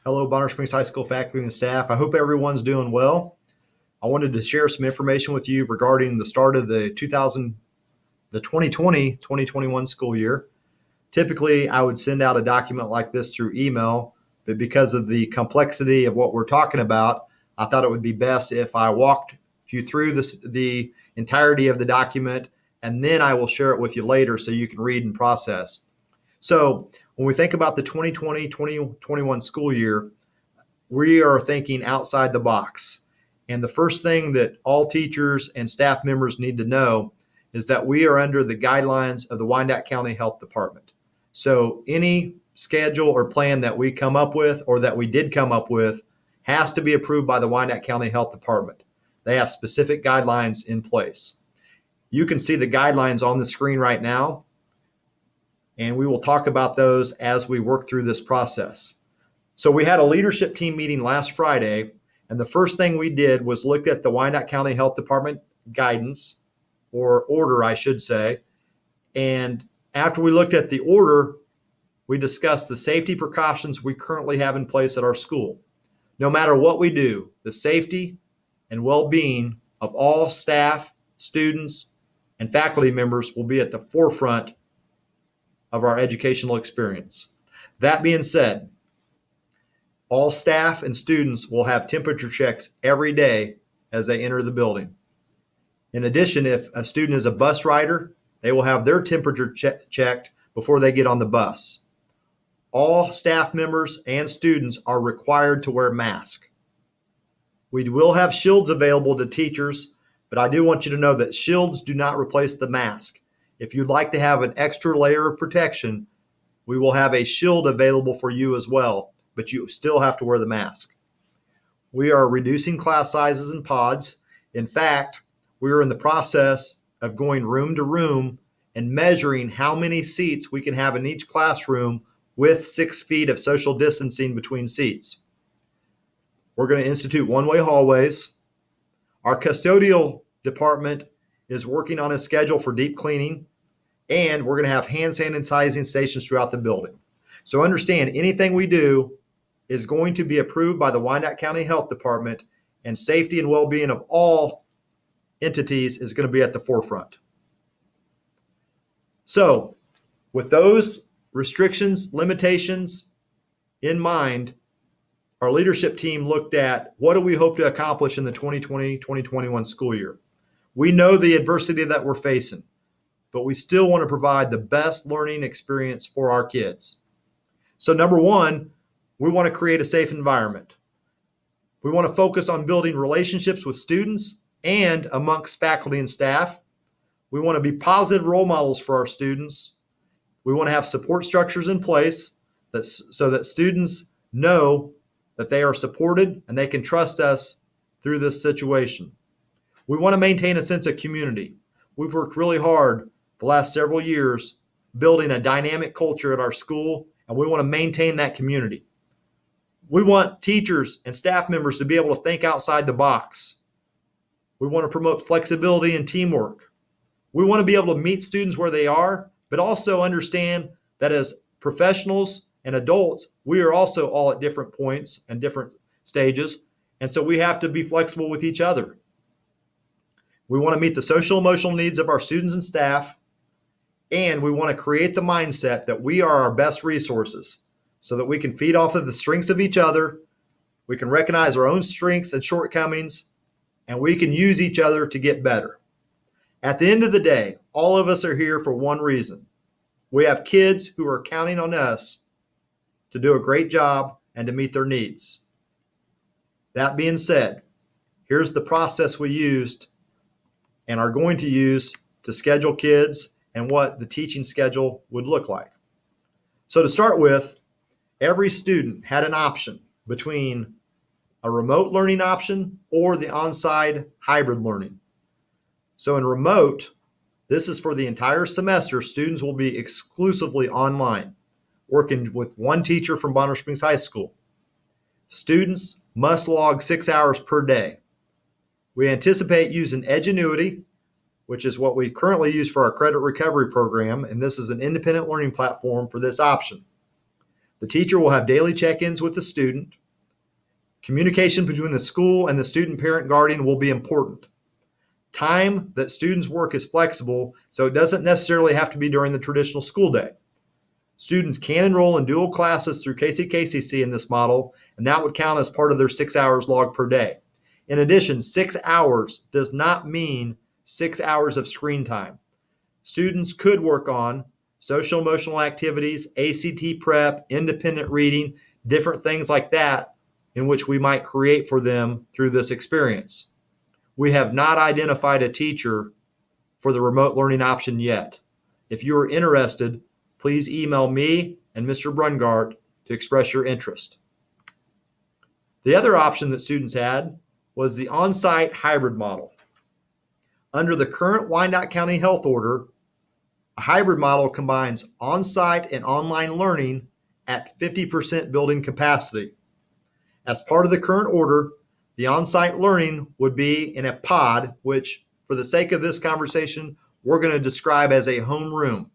Hello, Bonner Springs High School faculty and staff. I hope everyone's doing well. I wanted to share some information with you regarding the start of the 2020-2021 school year. Typically, I would send out a document like this through email, but because of the complexity of what we're talking about, I thought it would be best if I walked you through the entirety of the document, and then I will share it with you later so you can read and process. So when we think about the 2020-2021 school year, we are thinking outside the box. And the first thing that all teachers and staff members need to know is that we are under the guidelines of the Wyandotte County Health Department. So any schedule or plan that we come up with or that we did come up with has to be approved by the Wyandotte County Health Department. They have specific guidelines in place. You can see the guidelines on the screen right now, and we will talk about those as we work through this process. So we had a leadership team meeting last Friday, and the first thing we did was look at the Wyandotte County Health Department guidance, or order, I should say. And after we looked at the order, we discussed the safety precautions we currently have in place at our school. No matter what we do, the safety and well-being of all staff, students, and faculty members will be at the forefront of our educational experience. That being said, all staff and students will have temperature checks every day as they enter the building. In addition, if a student is a bus rider, they will have their temperature checked before they get on the bus. All staff members and students are required to wear masks. We will have shields available to teachers, but I do want you to know that shields do not replace the mask. If you'd like to have an extra layer of protection, we will have a shield available for you as well, but you still have to wear the mask. We are reducing class sizes in pods. In fact, we are in the process of going room to room and measuring how many seats we can have in each classroom with 6 feet of social distancing between seats. We're going to institute one-way hallways. Our custodial department is working on a schedule for deep cleaning, and we're going to have hand sanitizing stations throughout the building. So understand, anything we do is going to be approved by the Wyandotte County Health Department, and safety and well-being of all entities is going to be at the forefront. So with those restrictions, limitations in mind, our leadership team looked at what do we hope to accomplish in the 2020-2021 school year. We know the adversity that we're facing, but we still want to provide the best learning experience for our kids. So number one, we want to create a safe environment. We want to focus on building relationships with students and amongst faculty and staff. We want to be positive role models for our students. We want to have support structures in place so that students know that they are supported and they can trust us through this situation. We want to maintain a sense of community. We've worked really hard the last several years building a dynamic culture at our school, and we want to maintain that community. We want teachers and staff members to be able to think outside the box. We want to promote flexibility and teamwork. We want to be able to meet students where they are, but also understand that as professionals and adults, we are also all at different points and different stages, and so we have to be flexible with each other. We want to meet the social emotional needs of our students and staff, and we want to create the mindset that we are our best resources so that we can feed off of the strengths of each other, we can recognize our own strengths and shortcomings, and we can use each other to get better. At the end of the day, all of us are here for one reason. We have kids who are counting on us to do a great job and to meet their needs. That being said, here's the process we used and are going to use to schedule kids and what the teaching schedule would look like. So to start with, every student had an option between a remote learning option or the on-site hybrid learning. So in remote, this is for the entire semester. Students will be exclusively online, working with one teacher from Bonner Springs High School. Students must log 6 hours per day. We anticipate using Edgenuity, which is what we currently use for our credit recovery program, and this is an independent learning platform for this option. The teacher will have daily check-ins with the student. Communication between the school and the student parent guardian will be important. Time that students work is flexible, so it doesn't necessarily have to be during the traditional school day. Students can enroll in dual classes through KCKCC in this model, and that would count as part of their 6 hours logged per day. In addition, 6 hours does not mean 6 hours of screen time. Students could work on social emotional activities, ACT prep, independent reading, different things like that in which we might create for them through this experience. We have not identified a teacher for the remote learning option yet. If you are interested, please email me and Mr. Brungart to express your interest. The other option that students had was the on-site hybrid model. Under the current Wyandotte County Health Order, a hybrid model combines on-site and online learning at 50% building capacity. As part of the current order, the on-site learning would be in a pod, which, for the sake of this conversation, we're going to describe as a homeroom.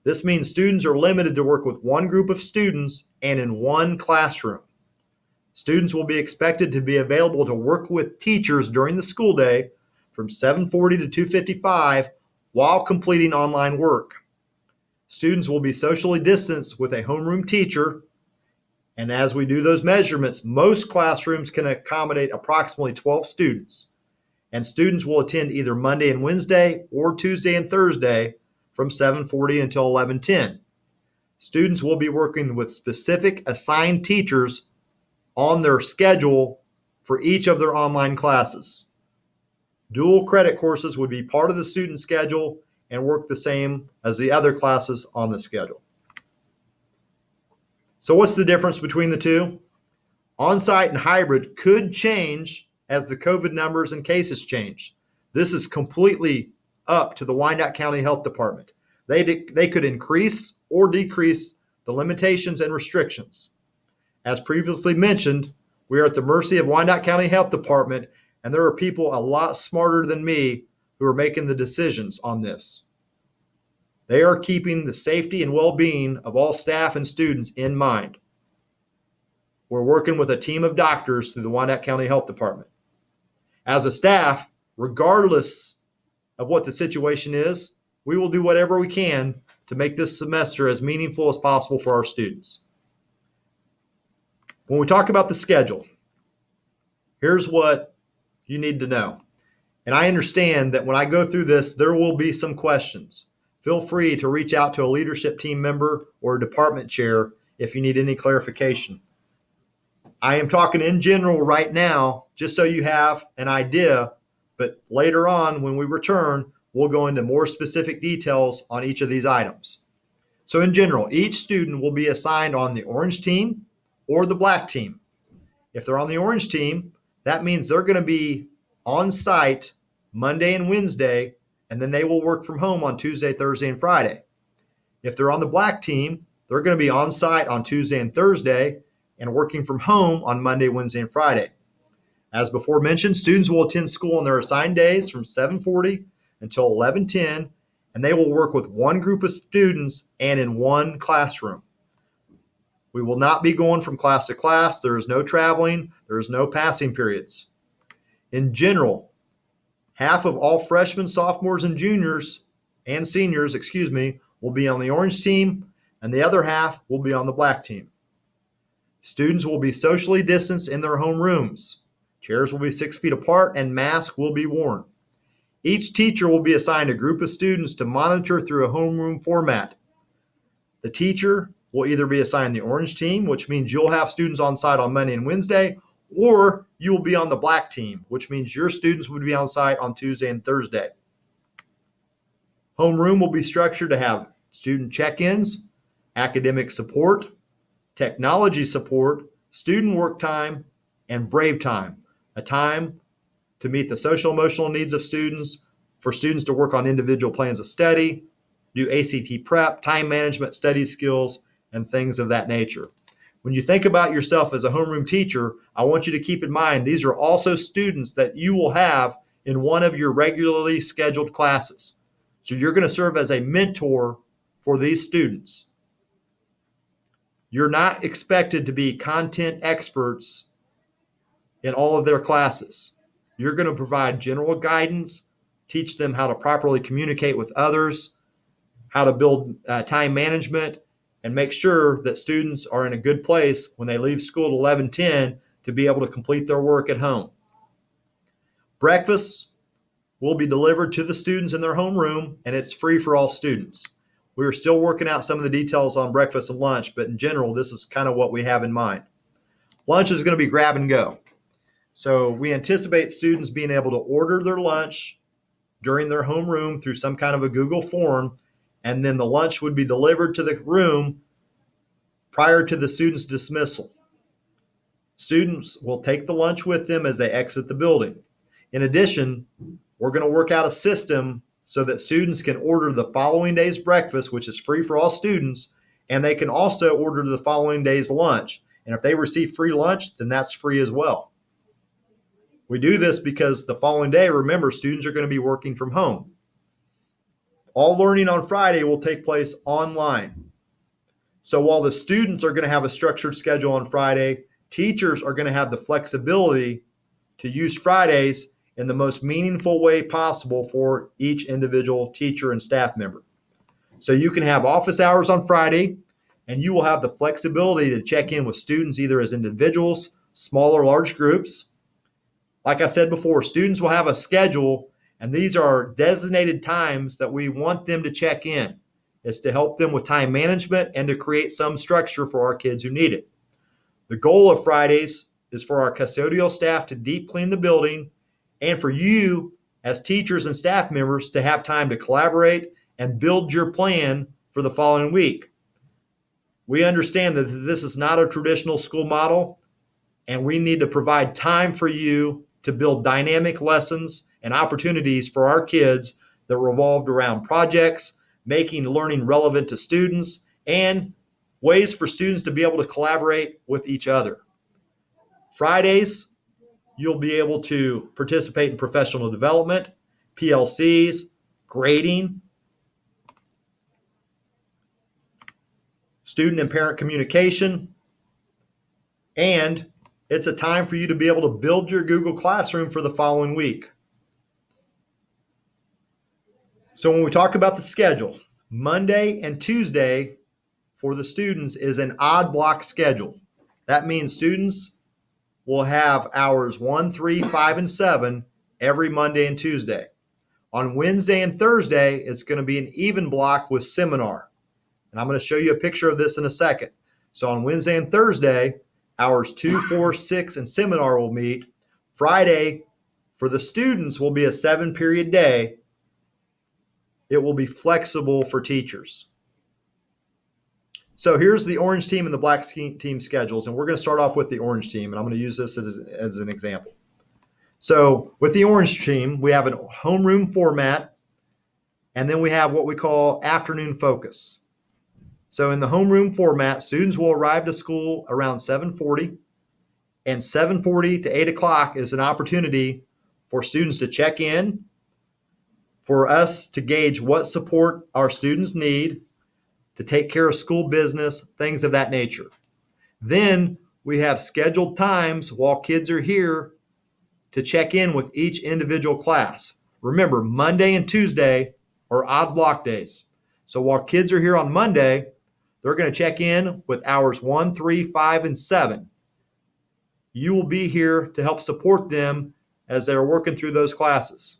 This means students are limited to work with one group of students and in one classroom. Students will be expected to be available to work with teachers during the school day from 7:40 to 2:55 while completing online work. Students will be socially distanced with a homeroom teacher, and as we do those measurements, most classrooms can accommodate approximately 12 students, and students will attend either Monday and Wednesday or Tuesday and Thursday from 7:40 until 11:10. Students will be working with specific assigned teachers on their schedule for each of their online classes. Dual credit courses would be part of the student schedule and work the same as the other classes on the schedule. So what's the difference between the two? On-site and hybrid could change as the COVID numbers and cases change. This is completely up to the Wyandotte County Health Department. They could increase or decrease the limitations and restrictions. As previously mentioned, we are at the mercy of Wyandotte County Health Department, and there are people a lot smarter than me who are making the decisions on this. They are keeping the safety and well-being of all staff and students in mind. We're working with a team of doctors through the Wyandotte County Health Department. As a staff, regardless of what the situation is, we will do whatever we can to make this semester as meaningful as possible for our students. When we talk about the schedule, here's what you need to know. And I understand that when I go through this, there will be some questions. Feel free to reach out to a leadership team member or a department chair if you need any clarification. I am talking in general right now, just so you have an idea, but later on when we return, we'll go into more specific details on each of these items. So in general, each student will be assigned on the orange team or the black team. If they're on the orange team, that means they're going to be on site Monday and Wednesday, and then they will work from home on Tuesday, Thursday, and Friday. If they're on the black team, they're going to be on site on Tuesday and Thursday and working from home on Monday, Wednesday, and Friday. As before mentioned, students will attend school on their assigned days from 7:40 until 11:10, and they will work with one group of students and in one classroom. We will not be going from class to class. There is no traveling. There is no passing periods. In general, half of all freshmen, sophomores, and juniors and seniors, will be on the orange team, and the other half will be on the black team. Students will be socially distanced in their home rooms. Chairs will be 6 feet apart, and masks will be worn. Each teacher will be assigned a group of students to monitor through a homeroom format. The teacher will either be assigned the orange team, which means you'll have students on site on Monday and Wednesday, or you will be on the black team, which means your students would be on site on Tuesday and Thursday. Homeroom will be structured to have student check-ins, academic support, technology support, student work time, and brave time, a time to meet the social emotional needs of students, for students to work on individual plans of study, do ACT prep, time management, study skills, and things of that nature. When you think about yourself as a homeroom teacher, I want you to keep in mind these are also students that you will have in one of your regularly scheduled classes. So you're going to serve as a mentor for these students. You're not expected to be content experts in all of their classes. You're going to provide general guidance, teach them how to properly communicate with others, how to build time management, and make sure that students are in a good place when they leave school at 11:10 to be able to complete their work at home. Breakfast will be delivered to the students in their homeroom, and it's free for all students. We're still working out some of the details on breakfast and lunch, but in general, this is kind of what we have in mind. Lunch is going to be grab and go. So we anticipate students being able to order their lunch during their homeroom through some kind of a Google form, and then the lunch would be delivered to the room prior to the students' dismissal. Students will take the lunch with them as they exit the building. In addition, we're going to work out a system so that students can order the following day's breakfast, which is free for all students, and they can also order the following day's lunch. And if they receive free lunch, then that's free as well. We do this because the following day, remember, students are going to be working from home. All learning on Friday will take place online. So while the students are going to have a structured schedule on Friday, teachers are going to have the flexibility to use Fridays in the most meaningful way possible for each individual teacher and staff member. So you can have office hours on Friday, and you will have the flexibility to check in with students either as individuals, small or large groups. Like I said before, students will have a schedule, and these are designated times that we want them to check in. It's to help them with time management and to create some structure for our kids who need it. The goal of Fridays is for our custodial staff to deep clean the building and for you as teachers and staff members to have time to collaborate and build your plan for the following week. We understand that this is not a traditional school model, and we need to provide time for you to build dynamic lessons and opportunities for our kids that revolved around projects, making learning relevant to students, and ways for students to be able to collaborate with each other. Fridays, you'll be able to participate in professional development, PLCs, grading, student and parent communication, and it's a time for you to be able to build your Google Classroom for the following week. So when we talk about the schedule, Monday and Tuesday for the students is an odd block schedule. That means students will have hours 1, 3, 5, and 7 every Monday and Tuesday. On Wednesday and Thursday, it's going to be an even block with seminar. And I'm going to show you a picture of this in a second. So on Wednesday and Thursday, hours 2, 4, 6, and seminar will meet. Friday, for the students, will be a 7-period day. It will be flexible for teachers. So here's the orange team and the black team schedules, and we're going to start off with the orange team, and I'm going to use this as an example. So with the orange team, we have a homeroom format, and then we have what we call afternoon focus. So in the homeroom format, students will arrive to school around 7:40, and 7:40 to 8 o'clock is an opportunity for students to check in, for us to gauge what support our students need, to take care of school business, things of that nature. Then we have scheduled times while kids are here to check in with each individual class. Remember, Monday and Tuesday are odd block days. So while kids are here on Monday, they're going to check in with hours 1, 3, 5, and 7. You will be here to help support them as they're working through those classes.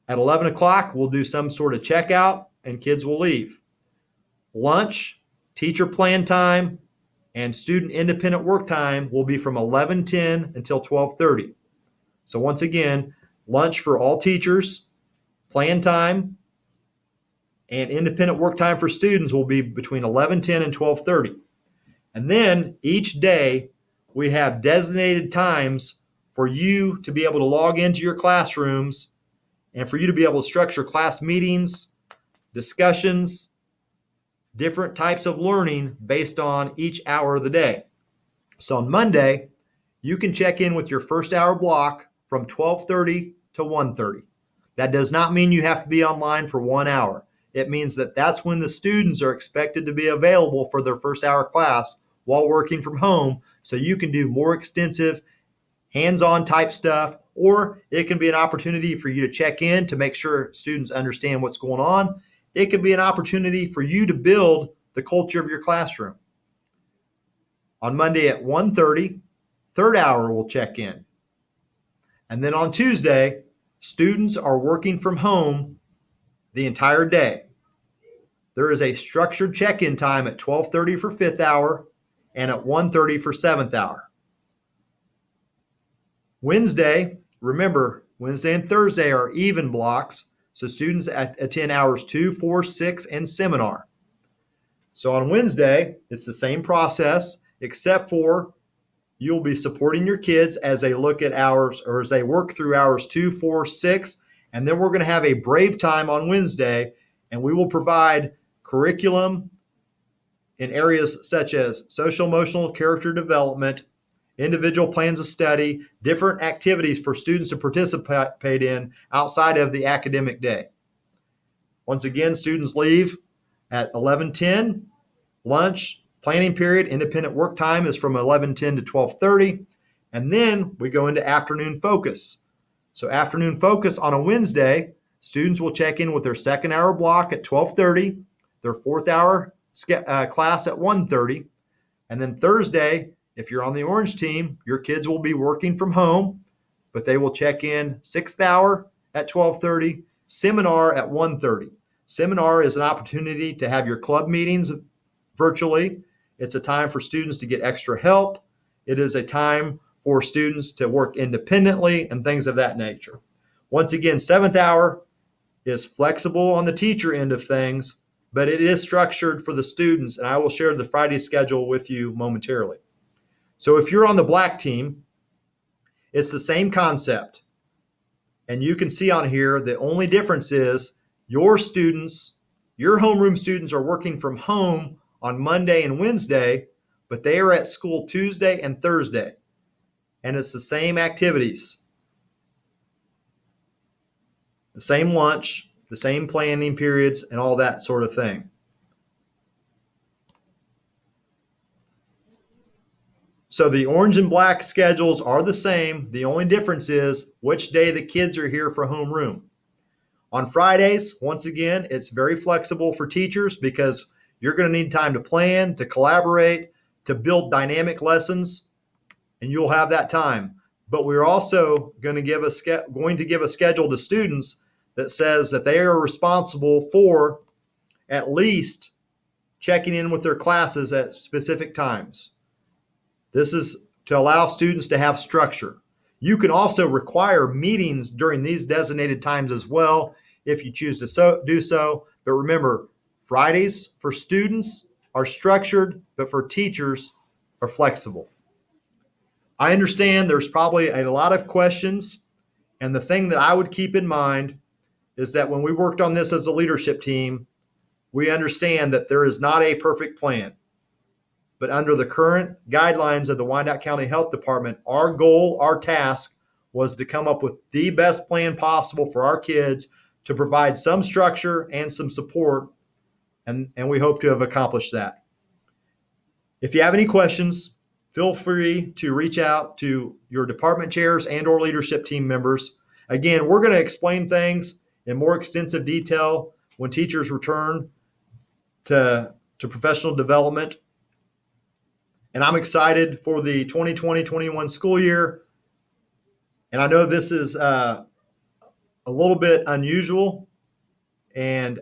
At 11 o'clock, we'll do some sort of checkout and kids will leave. Lunch, teacher plan time, and student independent work time will be from 11:10 until 12:30. So once again, lunch for all teachers, plan time, and independent work time for students will be between 11:10 and 12:30. And then each day we have designated times for you to be able to log into your classrooms and for you to be able to structure class meetings, discussions, different types of learning based on each hour of the day. So on Monday, you can check in with your first hour block from 12:30 to 1:30. That does not mean you have to be online for 1 hour. it means that that's when the students are expected to be available for their first hour class while working from home, so you can do more extensive hands-on type stuff, or it can be an opportunity for you to check in to make sure students understand what's going on. It could be an opportunity for you to build the culture of your classroom. On Monday at 1:30, third hour will check in. And then on Tuesday, students are working from home the entire day. There is a structured check-in time at 12:30 for fifth hour and at 1:30 for seventh hour. Wednesday, remember, Wednesday and Thursday are even blocks, so students attend hours 2, 4, 6, and seminar. So on Wednesday, it's the same process, except for you'll be supporting your kids as they look at hours, or as they work through hours 2, 4, 6, and then we're going to have a brave time on Wednesday, and we will provide curriculum in areas such as social emotional character development, individual plans of study, different activities for students to participate in outside of the academic day. Once again, students leave at 11:10. Lunch, planning period, independent work time is from 11:10 to 12:30. And then we go into afternoon focus. So afternoon focus on a Wednesday, students will check in with their second hour block at 12:30, their fourth hour class at 1:30. And then Thursday, if you're on the orange team, your kids will be working from home, but they will check in sixth hour at 12:30, seminar at 1:30. Seminar is an opportunity to have your club meetings virtually. It's a time for students to get extra help. It is a time for students to work independently and things of that nature. Once again, seventh hour is flexible on the teacher end of things, but it is structured for the students, and I will share the Friday schedule with you momentarily. So if you're on the black team, it's the same concept. And you can see on here, the only difference is your students, your homeroom students are working from home on Monday and Wednesday, but they are at school Tuesday and Thursday. And it's the same activities, the same lunch, the same planning periods, and all that sort of thing. So the orange and black schedules are the same. The only difference is which day the kids are here for homeroom. On Fridays, once again, it's very flexible for teachers because you're going to need time to plan, to collaborate, to build dynamic lessons, and you'll have that time. But we're also going to give a schedule to students that says that they are responsible for at least checking in with their classes at specific times. This is to allow students to have structure. You can also require meetings during these designated times as well if you choose to do so. But remember, Fridays for students are structured, but for teachers are flexible. I understand there's probably a lot of questions, and the thing that I would keep in mind is that when we worked on this as a leadership team, we understand that there is not a perfect plan. But under the current guidelines of the Wyandotte County Health Department, our goal, our task was to come up with the best plan possible for our kids to provide some structure and some support, and we hope to have accomplished that. If you have any questions, feel free to reach out to your department chairs and or leadership team members. Again, we're going to explain things in more extensive detail when teachers return to professional development. And I'm excited for the 2020-21 school year. And I know this is a little bit unusual and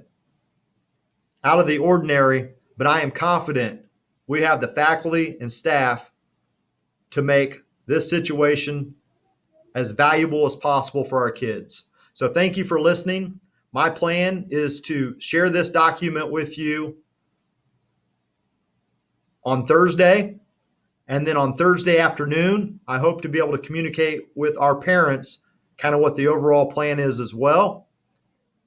out of the ordinary, but I am confident we have the faculty and staff to make this situation as valuable as possible for our kids. So thank you for listening. My plan is to share this document with you on Thursday. And then on Thursday afternoon, I hope to be able to communicate with our parents kind of what the overall plan is as well.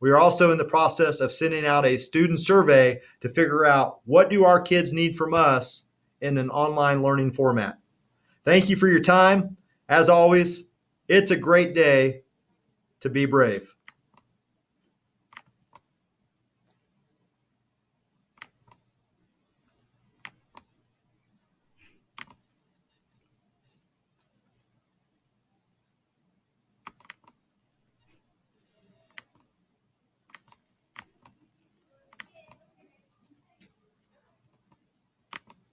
We are also in the process of sending out a student survey to figure out what do our kids need from us in an online learning format. Thank you for your time. As always, it's a great day to be brave.